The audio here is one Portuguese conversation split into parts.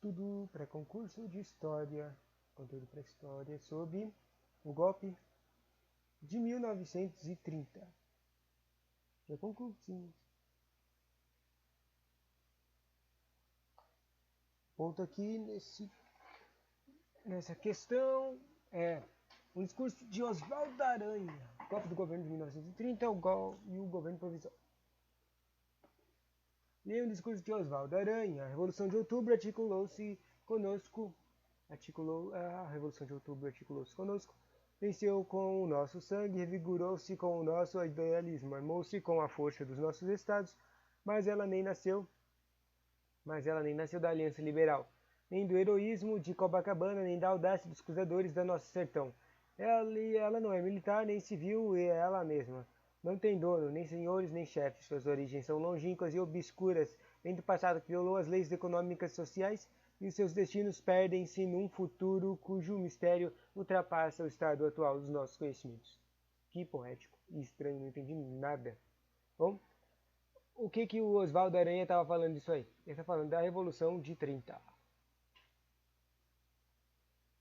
Estudo para concurso de História, conteúdo para História, sobre o golpe de 1930. Já concluímos. Ponto aqui nessa questão é um discurso de Oswaldo Aranha, golpe do governo de 1930 e o governo provisório. Leia um discurso de Oswaldo Aranha. A Revolução de Outubro articulou-se conosco. A Revolução de Outubro articulou-se conosco. Venceu com o nosso sangue, revigorou-se com o nosso idealismo, armou-se com a força dos nossos estados, mas ela nem nasceu da Aliança Liberal, nem do heroísmo de Copacabana, nem da audácia dos cruzadores da nosso sertão. Ela não é militar, nem civil, e é ela mesma. Não tem dono, nem senhores, nem chefes. Suas origens são longínquas e obscuras, vem do passado que violou as leis econômicas e sociais, e os seus destinos perdem-se num futuro cujo mistério ultrapassa o estado atual dos nossos conhecimentos. Que poético e estranho, não entendi nada. Bom, o que o Oswaldo Aranha estava falando disso aí? Ele está falando da Revolução de 30.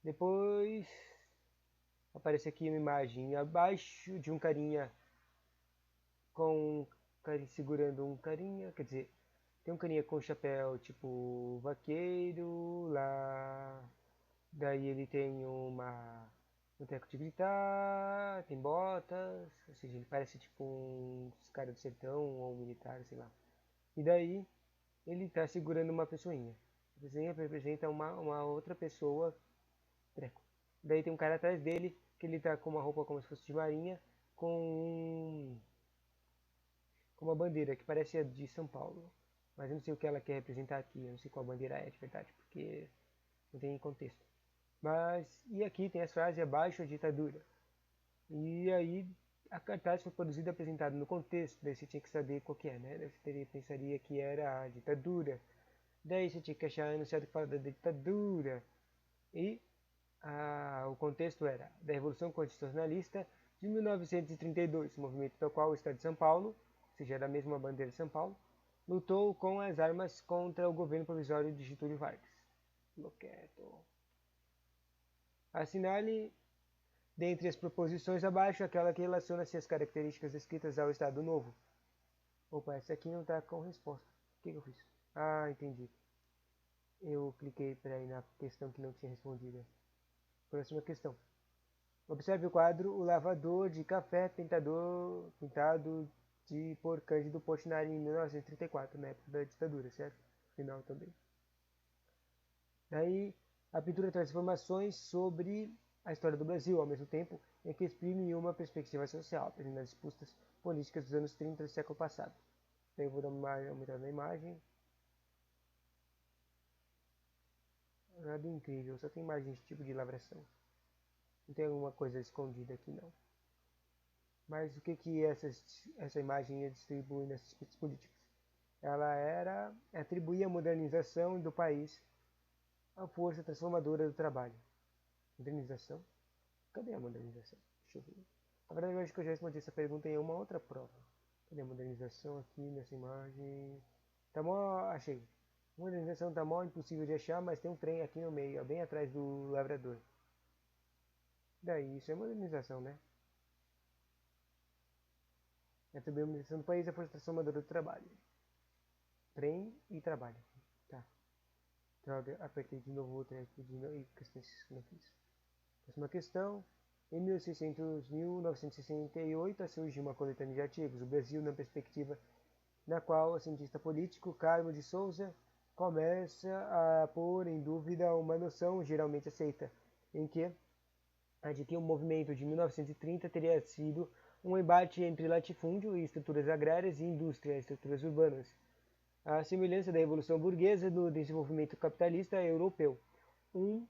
Depois aparece aqui uma imagem abaixo de um carinha segurando um carinha, quer dizer, tem um carinha com chapéu tipo vaqueiro lá, daí ele tem um teco de gritar, tem botas, ou seja, ele parece tipo um cara do sertão ou um militar, sei lá. E daí ele está segurando uma pessoinha. A pessoinha representa uma outra pessoa, treco. Daí tem um cara atrás dele que ele está com uma roupa como se fosse de marinha, com uma bandeira que parece a de São Paulo. Mas eu não sei o que ela quer representar aqui, eu não sei qual bandeira é de verdade, porque não tem contexto. E aqui tem as frases abaixo a ditadura. E aí a cartaz foi produzida e apresentada no contexto, daí você tinha que saber qual que é, né? Daí você pensaria que era a ditadura. Daí você tinha que achar anunciado que fala da ditadura. E o contexto era da Revolução Constitucionalista de 1932, movimento do qual o Estado de São Paulo, ou seja, era a mesma bandeira de São Paulo, lutou com as armas contra o governo provisório de Getúlio Vargas. Loqueto. Assinale, dentre as proposições abaixo, aquela que relaciona-se às características descritas ao Estado Novo. Opa, essa aqui não está com resposta. O que eu fiz? Ah, entendi. Eu cliquei para ir na questão que não tinha respondido. Próxima questão. Observe o quadro O Lavador de Café pintado por Cândido Portinari em 1934, na época da ditadura, certo? Final também. Daí, a pintura traz informações sobre a história do Brasil, ao mesmo tempo em que exprime uma perspectiva social, apresentando as disputas políticas dos anos 30 do século passado. Daí eu vou dar uma aumentada na imagem. Nada incrível, só tem imagens de tipo de lavração. Não tem alguma coisa escondida aqui não. Mas o que essa imagem distribui nessas disputas políticas? Ela atribuía a modernização do país à força transformadora do trabalho. Modernização? Cadê a modernização? Deixa eu ver. Na verdade, eu acho que eu já respondi essa pergunta em uma outra prova. Cadê a modernização aqui nessa imagem? Tá mó... Achei. Modernização tá mó impossível de achar, mas tem um trem aqui no meio, bem atrás do lavrador. Daí, isso é modernização, né? É também a modernização do país, a força transformadora do trabalho. Trem e trabalho. Tá. Droga, apertei de novo o trem aqui e questões que não fiz. Próxima questão. Em 1968 surgiu uma coletânea de artigos, O Brasil na Perspectiva, na qual o cientista político Carmo de Souza começa a pôr em dúvida uma noção geralmente aceita, de que o movimento de 1930 teria sido um embate entre latifúndio e estruturas agrárias e indústria, estruturas urbanas, a semelhança da Revolução Burguesa no desenvolvimento capitalista europeu. Um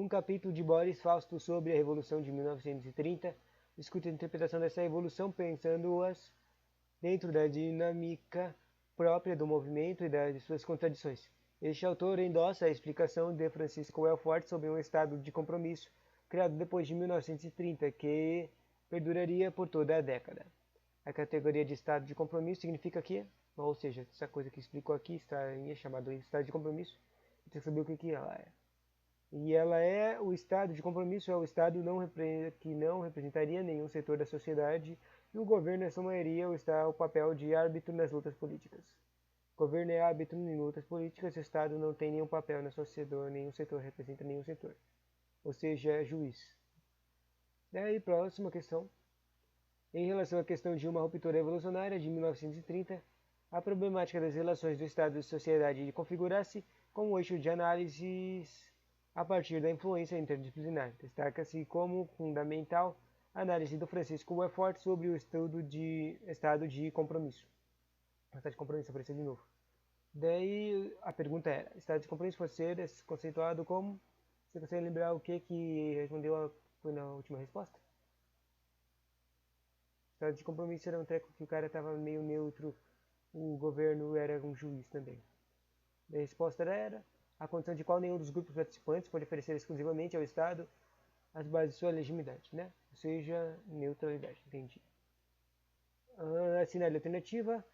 capítulo de Boris Fausto sobre a Revolução de 1930 discute a interpretação dessa revolução pensando-as dentro da dinâmica própria do movimento e de suas contradições. Este autor endossa a explicação de Francisco Welfort sobre um estado de compromisso criado depois de 1930 que perduraria por toda a década. A categoria de estado de compromisso significa que, ou seja, essa coisa que explicou aqui, está chamado de estado de compromisso, tem que saber o que ela é. E ela é o estado de compromisso, é o estado que não representaria nenhum setor da sociedade, e o governo, em sua maioria, está o papel de árbitro nas lutas políticas. O governo é árbitro em lutas políticas, o estado não tem nenhum papel na sociedade, nenhum setor representa nenhum setor. Ou seja, é juiz. Daí, próxima questão. Em relação à questão de uma ruptura evolucionária de 1930, a problemática das relações do Estado e sociedade configura-se como eixo de análises a partir da influência interdisciplinar. Destaca-se como fundamental a análise do Francisco Wefort sobre o estudo de estado de compromisso. Estado de compromisso apareceu de novo. Daí a pergunta era: estado de compromisso pode ser conceituado como? Você consegue lembrar o que respondeu foi na última resposta? Estado de compromisso era um treco que o cara estava meio neutro, o governo era um juiz também. A resposta era a condição de qual nenhum dos grupos participantes pode oferecer exclusivamente ao Estado as bases de sua legitimidade, né? Ou seja, neutralidade, entendi. Assinale a alternativa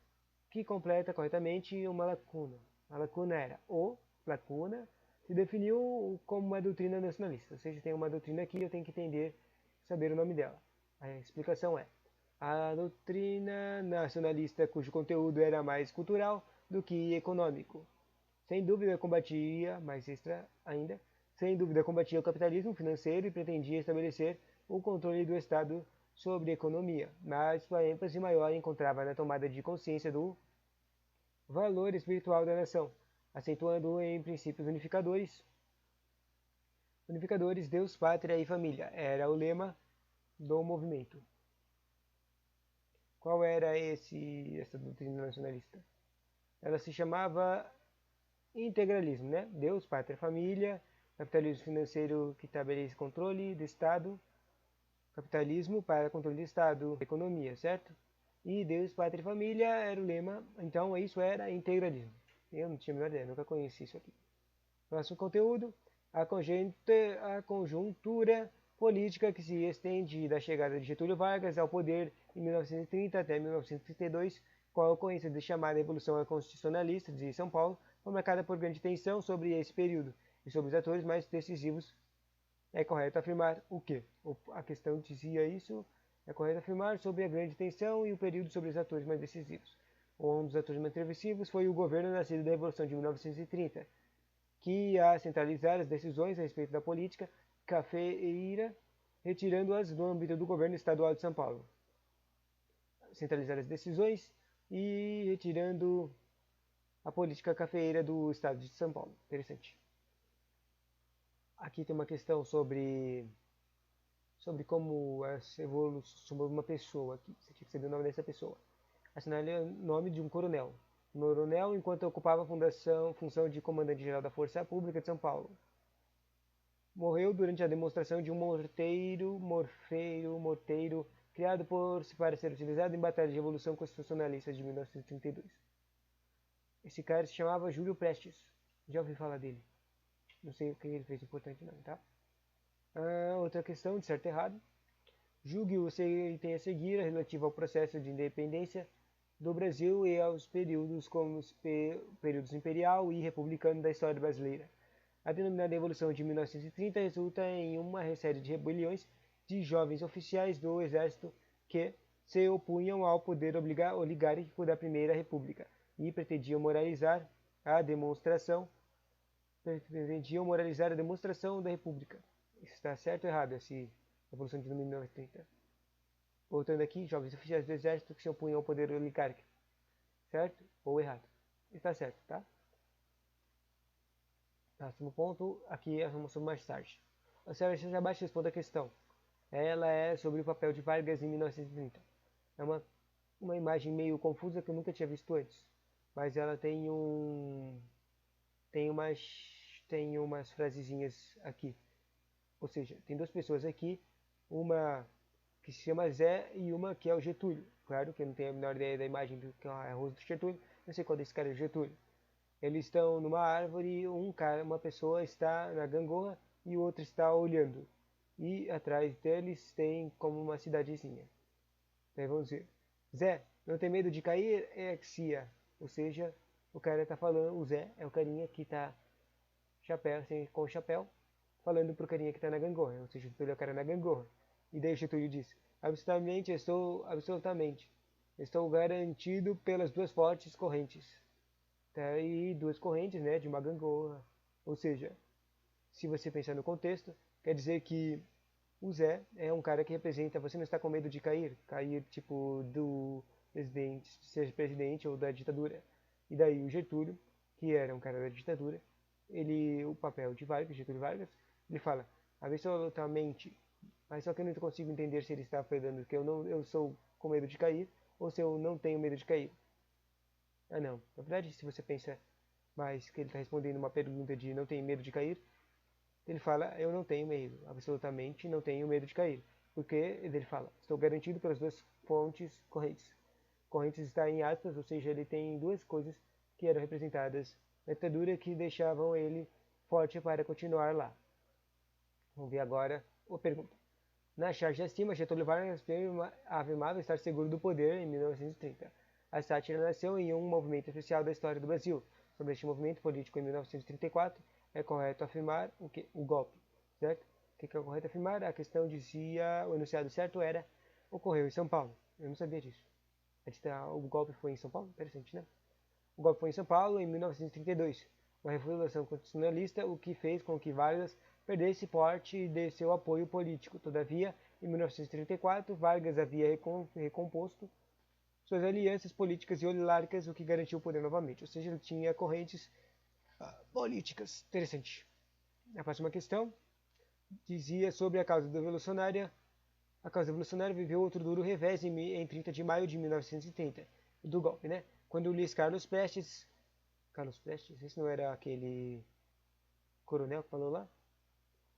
que completa corretamente uma lacuna. A lacuna era o lacuna se definiu como uma doutrina nacionalista, ou seja, tem uma doutrina aqui, eu tenho que entender, saber o nome dela. A explicação é a doutrina nacionalista cujo conteúdo era mais cultural do que econômico. Sem dúvida combatia, mais extra ainda, sem dúvida combatia o capitalismo financeiro e pretendia estabelecer o controle do Estado sobre a economia, mas sua ênfase maior encontrava na tomada de consciência do valor espiritual da nação, acentuando em princípios unificadores. Unificadores, Deus, Pátria e Família, era o lema do movimento. Qual era essa doutrina nacionalista? Ela se chamava integralismo, né? Deus, Pátria, Família, capitalismo financeiro que estabelece controle do Estado, capitalismo para controle do Estado, economia, certo? E Deus, Pátria e Família era o lema, então isso era integralismo. Eu não tinha a menor ideia, nunca conheci isso aqui. Próximo conteúdo, a conjuntura política que se estende da chegada de Getúlio Vargas ao poder em 1930 até 1932, com a ocorrência da chamada Revolução Constitucionalista de São Paulo, foi marcada por grande tensão sobre esse período e sobre os atores mais decisivos. É correto afirmar o quê? A questão dizia isso. É correto afirmar sobre a grande tensão e o período sobre os atores mais decisivos. Um dos atores mais decisivos foi o governo nascido da Revolução de 1930, que ia centralizar as decisões a respeito da política cafeeira, retirando-as do âmbito do governo estadual de São Paulo. Centralizar as decisões e retirando a política cafeeira do estado de São Paulo. Interessante. Aqui tem uma questão sobre como essa evolução sobre uma pessoa aqui. Você tinha que saber o nome dessa pessoa. Assinale o nome de um coronel. Coronel, enquanto ocupava a função de comandante-geral da Força Pública de São Paulo. Morreu durante a demonstração de um morteiro criado para ser utilizado em batalha de revolução constitucionalista de 1932. Esse cara se chamava Júlio Prestes. Já ouvi falar dele. Não sei o que ele fez importante não, tá? Outra questão, de certo e errado. Julgue o que tem a seguir relativo ao processo de independência do Brasil e aos períodos como os períodos imperial e republicano da história brasileira. A denominada Revolução de 1930 resulta em uma série de rebeliões de jovens oficiais do exército que se opunham ao poder oligárquico da Primeira República e pretendiam moralizar a demonstração da República. Está certo ou errado essa Revolução de 1930? Voltando aqui, jovens oficiais do exército que se opunham ao poder oligárquico. Certo ou errado? Está certo, tá? Próximo ponto, aqui é sobre mais tarde. Observe abaixo responda a questão. Ela é sobre o papel de Vargas em 1930. É uma imagem meio confusa que eu nunca tinha visto antes. Mas ela tem tem umas frasezinhas aqui. Ou seja, tem duas pessoas aqui, uma que se chama Zé e uma que é o Getúlio. Claro que eu não tenho a menor ideia da imagem do que é a rosto do Getúlio, não sei qual desse cara é o Getúlio. Eles estão numa árvore, uma pessoa está na gangorra e o outro está olhando. E atrás deles tem como uma cidadezinha. Então vamos ver. Zé, não tem medo de cair? Exia. Ou seja, o cara tá falando, o Zé é o carinha que tá chapéu, assim, com o chapéu, falando pro carinha que tá na gangorra. Ou seja, o Getúlio é o cara na gangorra. E daí o Getúlio diz, absolutamente, estou garantido pelas duas fortes correntes. Tá aí duas correntes, né, de uma gangorra. Ou seja, se você pensar no contexto, quer dizer que o Zé é um cara que representa, você não está com medo de cair? Cair, tipo, do presidente, seja presidente ou da ditadura. E daí o Getúlio, que era um cara da ditadura, ele, o papel de Vargas, Getúlio Vargas, ele fala, absolutamente, mas só que eu não consigo entender se ele está falando que eu sou com medo de cair, ou se eu não tenho medo de cair. Ah não, na verdade, se você pensa mais que ele está respondendo uma pergunta de não tem medo de cair, ele fala, eu não tenho medo, absolutamente não tenho medo de cair. Porque ele fala, estou garantido pelas duas fontes correntes. Correntes está em aspas, ou seja, ele tem duas coisas que eram representadas na ditadura que deixavam ele forte para continuar lá. Vamos ver agora a pergunta. Na charge de acima, Getúlio Vargas afirmava estar seguro do poder em 1930. A sátira nasceu em um movimento especial da história do Brasil. Sobre este movimento político em 1934, é correto afirmar o que? O golpe, certo? O que é correto afirmar? A questão dizia, o enunciado certo era, ocorreu em São Paulo. Eu não sabia disso. O golpe foi em São Paulo? Interessante, né? O golpe foi em São Paulo em 1932, uma revolução constitucionalista, o que fez com que Vargas perdesse parte de seu apoio político. Todavia, em 1934, Vargas havia recomposto suas alianças políticas e oligárquicas, o que garantiu o poder novamente. Ou seja, ele tinha correntes políticas. Interessante. A próxima questão dizia sobre a causa revolucionária. A causa revolucionária viveu outro duro revés em 30 de maio de 1930, do golpe, né? Quando Luiz Carlos Prestes, esse não era aquele coronel que falou lá?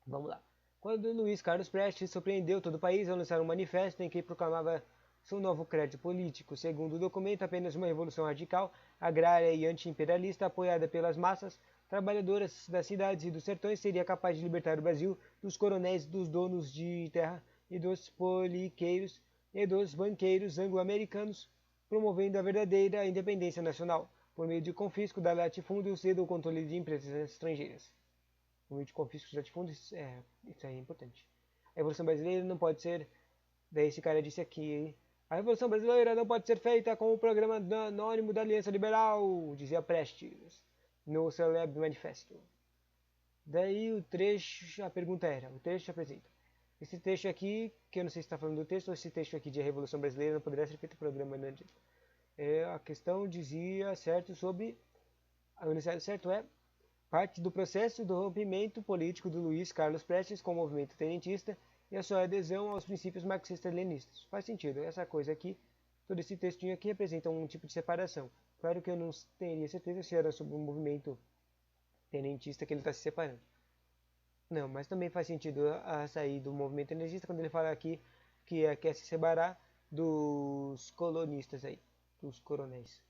Vamos lá. Quando Luiz Carlos Prestes surpreendeu todo o país ao lançar um manifesto em que proclamava seu novo crédito político. Segundo o documento, apenas uma revolução radical, agrária e anti-imperialista, apoiada pelas massas trabalhadoras das cidades e dos sertões, seria capaz de libertar o Brasil dos coronéis, dos donos de terra e dos poliqueiros e dos banqueiros anglo-americanos, promovendo a verdadeira independência nacional, por meio de confisco da latifúndios e do controle de empresas estrangeiras. Por meio de confisco de latifúndios, isso aí é importante. A Revolução Brasileira não pode ser, daí esse cara disse aqui, a Revolução Brasileira não pode ser feita com o programa anônimo da Aliança Liberal, dizia Prestes, no Celebre Manifesto. Daí o trecho, a pergunta era, o trecho apresenta. Esse trecho aqui, que eu não sei se está falando do texto, ou esse trecho aqui de Revolução Brasileira não poderia ser feito programa anônimo. A questão dizia certo sobre, a universidade certo é, parte do processo do rompimento político do Luiz Carlos Prestes com o movimento tenentista e a sua adesão aos princípios marxistas-leninistas. Faz sentido, essa coisa aqui, todo esse textinho aqui representa um tipo de separação. Claro que eu não teria certeza se era sobre um movimento tenentista que ele está se separando. Não, mas também faz sentido a sair do movimento tenentista quando ele fala aqui que quer se separar dos colonistas aí, dos coronéis.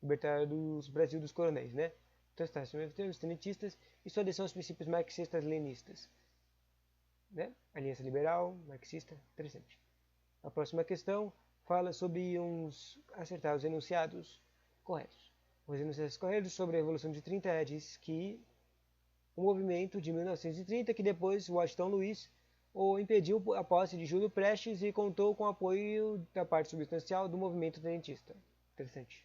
Libertar do Brasil dos coronéis, né? Então está, os tenentistas e sua adesão aos princípios marxistas-leninistas. Né? Aliança liberal, marxista, interessante. A próxima questão fala sobre acertar os enunciados corretos. Os enunciados corretos sobre a Revolução de 30 diz que o movimento de 1930, que depois Washington Luiz o impediu a posse de Júlio Prestes e contou com o apoio da parte substancial do movimento tenentista. Interessante.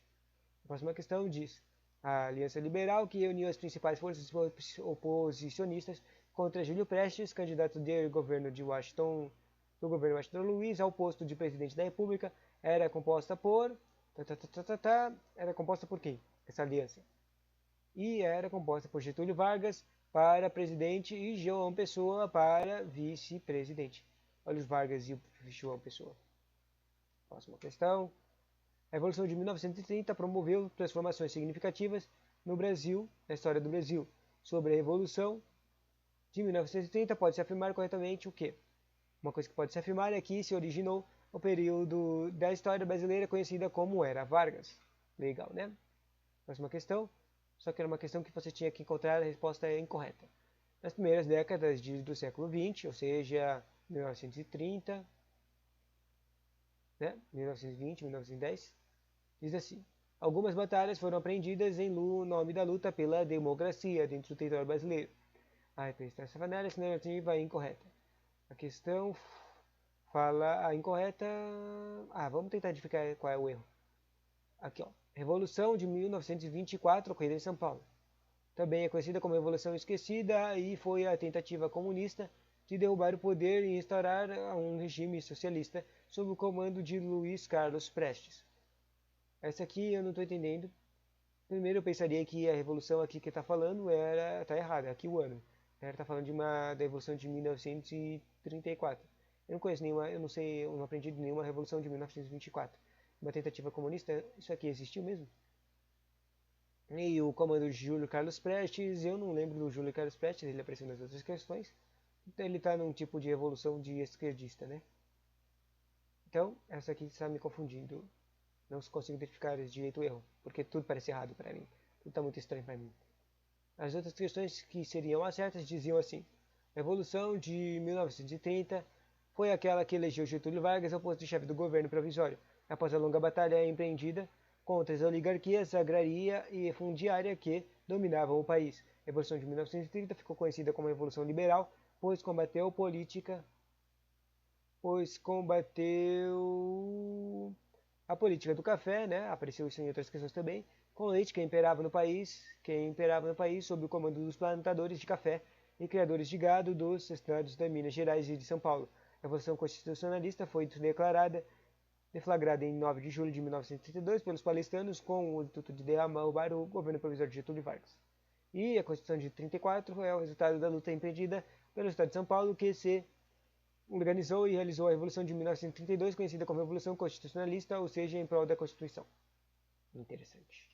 A próxima questão diz: a Aliança Liberal, que uniu as principais forças oposicionistas contra Júlio Prestes, candidato do governo Washington Luiz ao posto de presidente da República, era composta por era composta por quem? Essa aliança. E era composta por Getúlio Vargas para presidente e João Pessoa para vice-presidente. Olha os Vargas e o João Pessoa. Próxima questão. A Revolução de 1930 promoveu transformações significativas no Brasil, na história do Brasil. Sobre a Revolução de 1930, pode-se afirmar corretamente o quê? Uma coisa que pode se afirmar é que se originou o período da história brasileira conhecida como Era Vargas. Legal, né? Próxima questão. Só que era uma questão que você tinha que encontrar a resposta incorreta. Nas primeiras décadas do século XX, ou seja, 1930, né? 1920, 1910. Diz assim: algumas batalhas foram aprendidas em nome da luta pela democracia dentro do território brasileiro. A representação essa narrativa é incorreta. A questão fala a incorreta. Vamos tentar identificar qual é o erro. Aqui, ó. Revolução de 1924 ocorrida em São Paulo. Também é conhecida como Revolução Esquecida e foi a tentativa comunista de derrubar o poder e instaurar um regime socialista sob o comando de Luiz Carlos Prestes. Essa aqui eu não estou entendendo. Primeiro eu pensaria que a revolução aqui que está falando tá errada, aqui o ano. Ela está falando da revolução de 1934. Eu não conheço nenhuma, eu não sei, eu não aprendi de nenhuma revolução de 1924. Uma tentativa comunista, isso aqui existiu mesmo? E o comando de Júlio Carlos Prestes, eu não lembro do Júlio Carlos Prestes, ele apareceu nas outras questões. Então ele está num tipo de revolução de esquerdista, né? Então, essa aqui está me confundindo. Não consigo identificar direito o erro, porque tudo parece errado para mim. Tudo está muito estranho para mim. As outras questões que seriam as certas diziam assim: a Revolução de 1930 foi aquela que elegeu Getúlio Vargas ao posto de chefe do governo provisório, após a longa batalha empreendida contra as oligarquias agraria e fundiária que dominavam o país. A Revolução de 1930 ficou conhecida como Revolução Liberal, pois combateu a política do café, né? Apareceu isso em outras questões também, com leite que imperava no país sob o comando dos plantadores de café e criadores de gado dos estados de Minas Gerais e de São Paulo. A Revolução Constitucionalista foi deflagrada em 9 de julho de 1932 pelos paulistanos com o intuito de derrubar o governo provisório de Getúlio Vargas. E a Constituição de 34 é o resultado da luta empreendida pelo Estado de São Paulo, que se organizou e realizou a Revolução de 1932, conhecida como Revolução Constitucionalista, ou seja, em prol da Constituição. Interessante.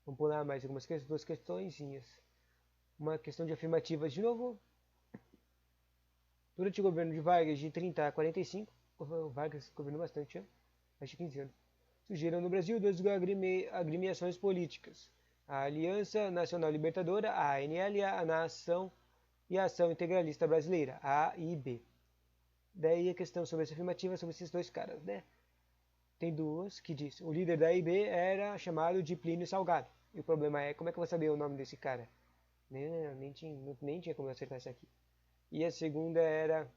Vamos pular mais duas questõezinhas. Uma questão de afirmativas de novo. Durante o governo de Vargas, de 30 a 45, o Vargas governou bastante, mais de 15 anos, surgiram no Brasil duas agremiações políticas. A Aliança Nacional Libertadora, a ANL, a Nação e a Ação Integralista Brasileira, a AIB. Daí a questão sobre essa afirmativa sobre esses dois caras, né? Tem duas que diz: o líder da IB era chamado de Plínio Salgado. E o problema é, como é que eu vou saber o nome desse cara? Nem tinha como acertar isso aqui. E a segunda era,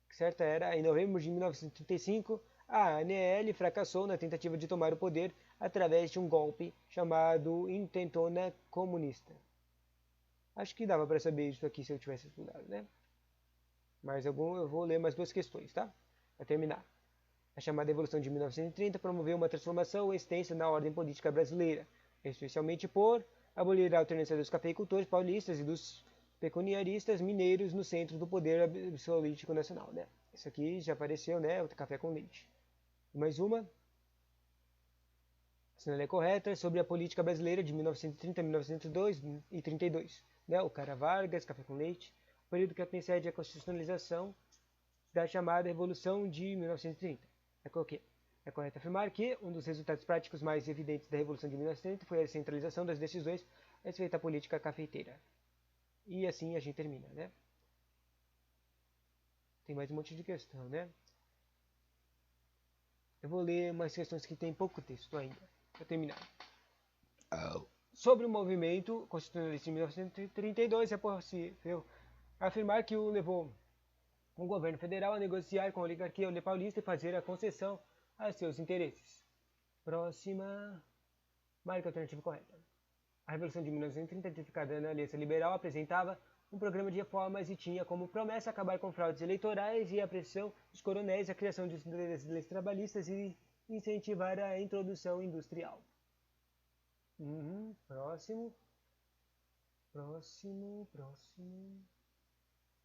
certa era, em novembro de 1935, a ANL fracassou na tentativa de tomar o poder através de um golpe chamado Intentona Comunista. Acho que dava para saber isso aqui se eu tivesse estudado, né? Mas eu vou ler mais duas questões, tá? Para terminar. A chamada Revolução de 1930 promoveu uma transformação extensa na ordem política brasileira, especialmente por abolir a alternância dos cafeicultores paulistas e dos pecuniaristas mineiros no centro do poder absolutístico nacional, né? Isso aqui já apareceu, né? O café com leite. Mais uma, se não é correta, sobre a política brasileira de 1930 a 1902 e 32, né? O cara Vargas, café com leite, o período que antecede a constitucionalização da chamada Revolução de 1930. É correto afirmar que um dos resultados práticos mais evidentes da Revolução de 1930 foi a centralização das decisões a respeito da política cafeiteira. E assim a gente termina, né? Tem mais um monte de questão, né? Eu vou ler umas questões que tem pouco texto ainda, para terminar. Sobre o movimento constitucionalista de 1932, é possível afirmar que o levou o governo federal a negociar com a oligarquia paulista e fazer a concessão a seus interesses. Próxima. Marca alternativa correta. A Revolução de 1930, identificada na Aliança Liberal, apresentava um programa de reformas e tinha como promessa acabar com fraudes eleitorais e a pressão dos coronéis, a criação de leis trabalhistas e incentivar a introdução industrial. Próximo.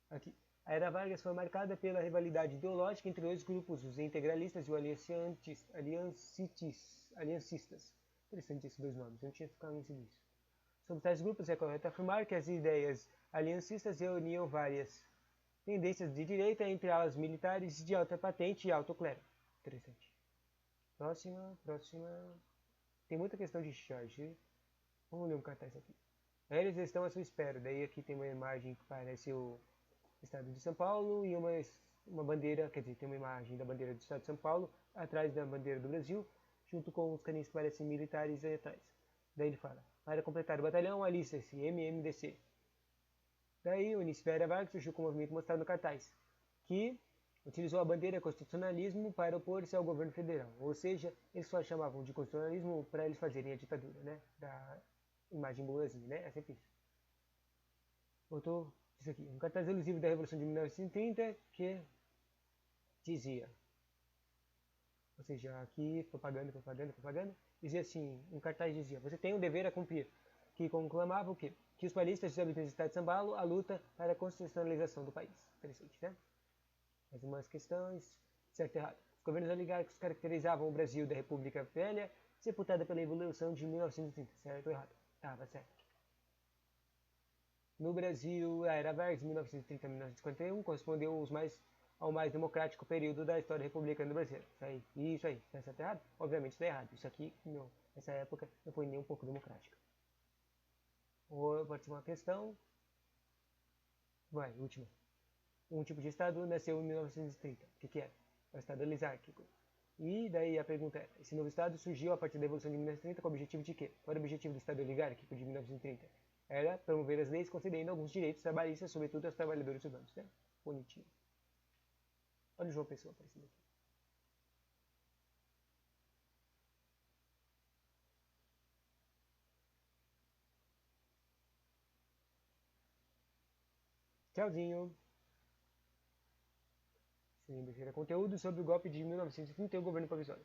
Aqui. A era Vargas foi marcada pela rivalidade ideológica entre dois grupos, os integralistas e os aliancistas. Interessante esses dois nomes, eu não tinha ficado conhecido isso. Sobre tais grupos, é correto afirmar que as ideias aliancistas reuniam várias tendências de direita, entre alas militares de alta patente e alto clero. Interessante. Próxima. Tem muita questão de charge. Vamos ler um cartaz aqui. Eles estão à sua espera. Daí aqui tem uma imagem que parece o estado de São Paulo e uma uma bandeira, quer dizer, tem uma imagem da bandeira do estado de São Paulo atrás da bandeira do Brasil, junto com os caninhos que parecem militares aí atrás. Daí ele fala, para completar o batalhão, alista-se MMDC. Daí o Unicifera Vargas surgiu com o movimento mostrado no cartaz, que utilizou a bandeira constitucionalismo para opor-se ao governo federal. Ou seja, eles só chamavam de constitucionalismo para eles fazerem a ditadura, né? Da imagem boazinha, né? É sempre isso. Botou isso aqui, um cartaz elusivo da Revolução de 1930 que dizia, ou seja, aqui, propaganda, propaganda, propaganda, dizia assim, um cartaz dizia, você tem um dever a cumprir, que conclamava o quê? Que os paulistas e os habitantes do estado de São Paulo a luta para a constitucionalização do país. Interessante, né? Mais umas questões, certo e errado. Os governos oligárquicos caracterizavam o Brasil da República Velha, sepultada pela Revolução de 1930, certo ou errado? Tava certo. No Brasil, a Era Vargas, 1930 a 1951, correspondeu ao mais democrático período da história republicana brasileira. Isso aí, tá certo ou errado? Obviamente está errado. Isso aqui, não, nessa época, não foi nem um pouco democrática. Ou pode ser uma questão. Vai, última. Um tipo de Estado nasceu em 1930. O que é? É o Estado lisárquico. E daí a pergunta é, esse novo Estado surgiu a partir da Revolução de 1930 com o objetivo de quê? Qual era o objetivo do Estado oligárquico de 1930? Era promover as leis concedendo alguns direitos trabalhistas, sobretudo aos trabalhadores urbanos. Né? Bonitinho. Olha o João Pessoa aparecendo aqui. Tchauzinho. Se lembra que era conteúdo sobre o golpe de 1930 e o governo provisório.